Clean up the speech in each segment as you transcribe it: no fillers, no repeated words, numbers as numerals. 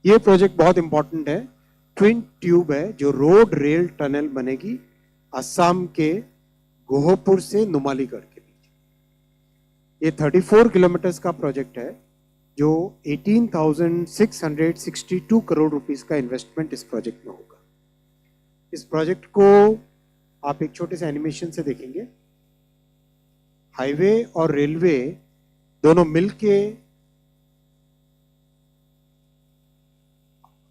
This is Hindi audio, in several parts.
ये प्रोजेक्ट बहुत इंपॉर्टेंट है, ट्विन ट्यूब है जो रोड रेल टनल बनेगी असम के गोहपुर से नुमालीगढ़ के बीच। ये 34 किलोमीटर का प्रोजेक्ट है जो 18,662 करोड़ रुपीस का इन्वेस्टमेंट इस प्रोजेक्ट में होगा। इस प्रोजेक्ट को आप एक छोटे से एनिमेशन से देखेंगे। हाईवे और रेलवे दोनों मिलके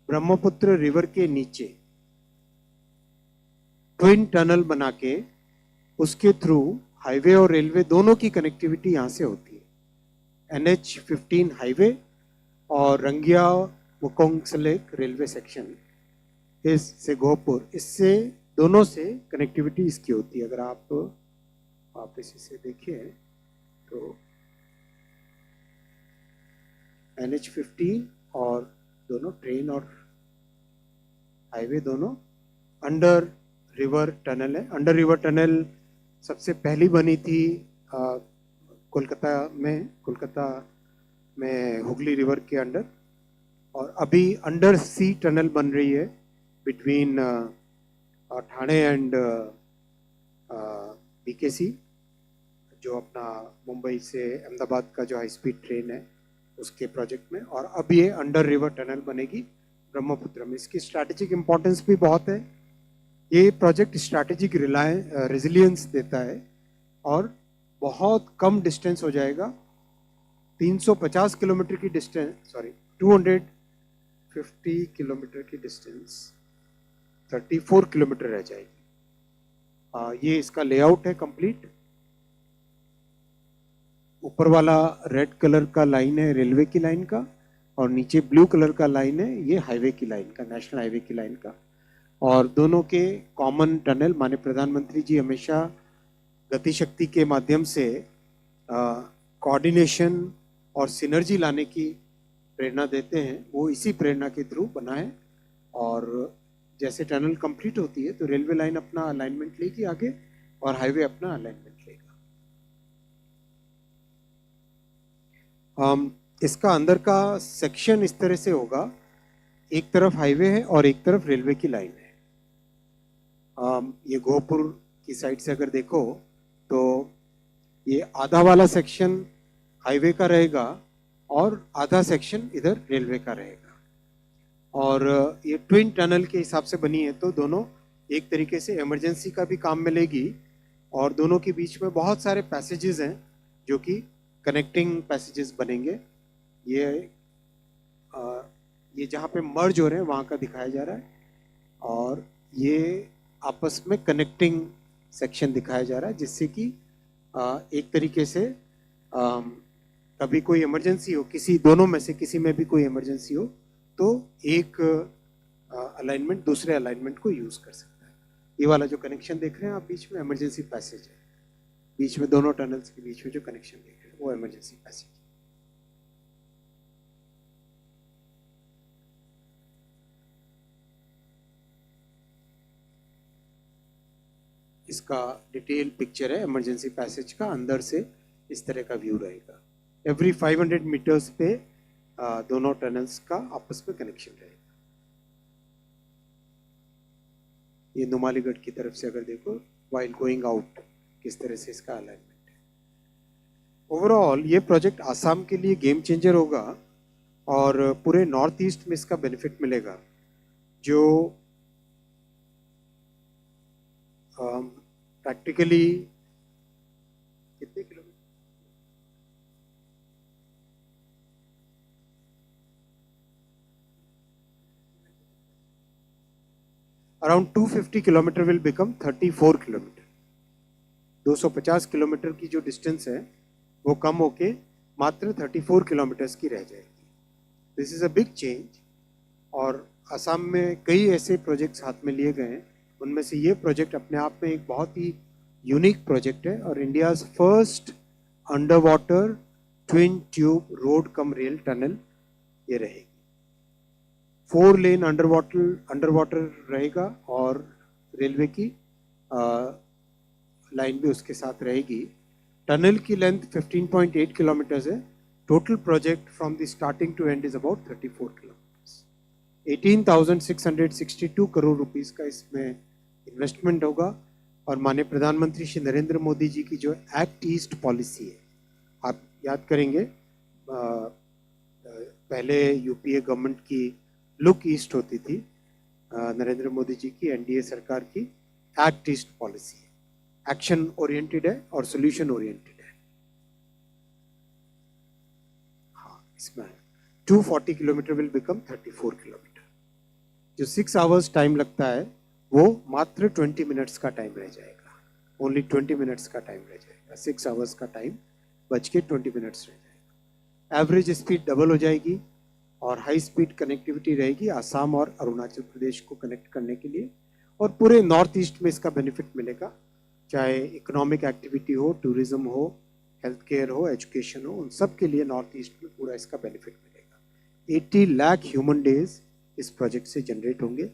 ब्रह्मपुत्र रिवर के नीचे ट्विन टनल बना के उसके थ्रू हाईवे और रेलवे दोनों की कनेक्टिविटी यहां से होती है। NH-15 हाईवे और रंगिया मुकोंगसेलेक रेलवे सेक्शन इससे गोहपुर, इससे दोनों से कनेक्टिविटी इसकी होती है। अगर आप इसी से देखिए तो NH-15 और दोनों ट्रेन और हाईवे दोनों अंडर रिवर टनल है। अंडर रिवर टनल सबसे पहली बनी थी कोलकाता में हुगली रिवर के अंडर, और अभी अंडर सी टनल बन रही है बिटवीन ठाणे एंड BKC, जो अपना मुंबई से अहमदाबाद का जो हाई स्पीड ट्रेन है उसके प्रोजेक्ट में। और अब ये अंडर रिवर टनल बनेगी ब्रह्मपुत्र में। इसकी स्ट्रैटेजिक इंपॉर्टेंस भी बहुत है। ये प्रोजेक्ट स्ट्रैटेजिक रेजिलियंस देता है और बहुत कम डिस्टेंस हो जाएगा। 350 किलोमीटर की डिस्टेंस 250 किलोमीटर की डिस्टेंस 34 किलोमीटर रह जाएगी। ये इसका लेआउट है कंप्लीट। ऊपर वाला रेड कलर का लाइन है रेलवे की लाइन का, और नीचे ब्लू कलर का लाइन है ये हाईवे की लाइन का, नेशनल हाईवे की लाइन का। और दोनों के कॉमन टनल, माननीय प्रधानमंत्री जी हमेशा गति शक्ति के माध्यम से कोऑर्डिनेशन और सिनर्जी लाने की प्रेरणा देते हैं। वो इसी प्रेरणा के थ्रू बना है। और जैसे टनल कंप्लीट होती है तो रेलवे लाइन अपना अलाइनमेंट लेगी आगे और हाईवे अपना अलाइनमेंट लेगा। इसका अंदर का सेक्शन इस तरह से होगा, एक तरफ हाईवे है और एक तरफ रेलवे की लाइन है। ये गोहपुर की साइड से अगर देखो तो ये आधा वाला सेक्शन हाईवे का रहेगा और आधा सेक्शन इधर रेलवे का रहेगा। और ये ट्विन टनल के हिसाब से बनी है तो दोनों एक तरीके से इमरजेंसी का भी काम में लेगी। और दोनों के बीच में बहुत सारे पैसेजेस हैं जो कि कनेक्टिंग पैसेजेस बनेंगे। ये जहाँ पे मर्ज हो रहे हैं वहाँ का दिखाया जा रहा है, और ये आपस में कनेक्टिंग सेक्शन दिखाया जा रहा है, जिससे कि एक तरीके से कभी कोई इमरजेंसी हो, किसी दोनों में से किसी में भी कोई इमरजेंसी हो तो एक अलाइनमेंट दूसरे अलाइनमेंट को यूज कर सकता है। ये वाला जो कनेक्शन देख रहे हैं आप बीच में, इमरजेंसी पैसेज है। बीच में दोनों टनल्स के बीच में जो कनेक्शन देख रहे हैं वो इमरजेंसी पैसेज। इसका डिटेल पिक्चर है इमरजेंसी पैसेज का। अंदर से इस तरह का व्यू रहेगा। एवरी 500 मीटर्स पे दोनों टनल्स का आपस में कनेक्शन रहेगा। ये नुमालीगढ़ की तरफ से अगर देखो वाइल गोइंग आउट किस तरह से इसका अलाइनमेंट है। ओवरऑल ये प्रोजेक्ट आसाम के लिए गेम चेंजर होगा और पूरे नॉर्थ ईस्ट में इसका बेनिफिट मिलेगा। जो प्रैक्टिकली कितने kilometre, around 250 kilometre will become 34 kilometre. 250 kilometre की जो डिस्टेंस है वो कम होके मात्र 34 किलोमीटर्स की रह जाएगी। This is a big change. और असम में कई ऐसे प्रोजेक्ट्स हाथ में लिए गए हैं, उनमें से ये प्रोजेक्ट अपने आप में एक बहुत ही यूनिक प्रोजेक्ट है और India's first underwater twin tube road cum rail tunnel ये रहेगी। 4 लेन अंडर वाटर रहेगा और रेलवे की लाइन भी उसके साथ रहेगी। टनल की लेंथ 15.8 किलोमीटर्स है। Total project from the starting to end is about 34 kilometres. 18,662 crore rupees का इसमें इन्वेस्टमेंट होगा। और माननीय प्रधानमंत्री श्री नरेंद्र मोदी जी की जो एक्ट ईस्ट पॉलिसी है, आप याद करेंगे पहले यूपीए गवर्नमेंट की लुक ईस्ट होती थी, नरेंद्र मोदी जी की एनडीए सरकार की एक्ट ईस्ट पॉलिसी है, एक्शन ओरिएंटेड है और सोल्यूशन ओरिएंटेड है। हाँ, इसमें 240 किलोमीटर विल बिकम 34 किलोमीटर। जो 6 आवर्स टाइम लगता है वो मात्र 20 मिनट्स का टाइम रह जाएगा, ओनली 20 मिनट्स का टाइम रह जाएगा। 6 आवर्स का टाइम बच के 20 मिनट्स रह जाएगा। एवरेज स्पीड डबल हो जाएगी और हाई स्पीड कनेक्टिविटी रहेगी आसाम और अरुणाचल प्रदेश को कनेक्ट करने के लिए। और पूरे नॉर्थ ईस्ट में इसका बेनिफिट मिलेगा, चाहे इकोनॉमिक एक्टिविटी हो, टूरिज्म हो, हेल्थ केयर हो, एजुकेशन हो, उन सब के लिए नॉर्थ ईस्ट में पूरा इसका बेनिफिट मिलेगा। 80 लाख ह्यूमन डेज इस प्रोजेक्ट से जनरेट होंगे।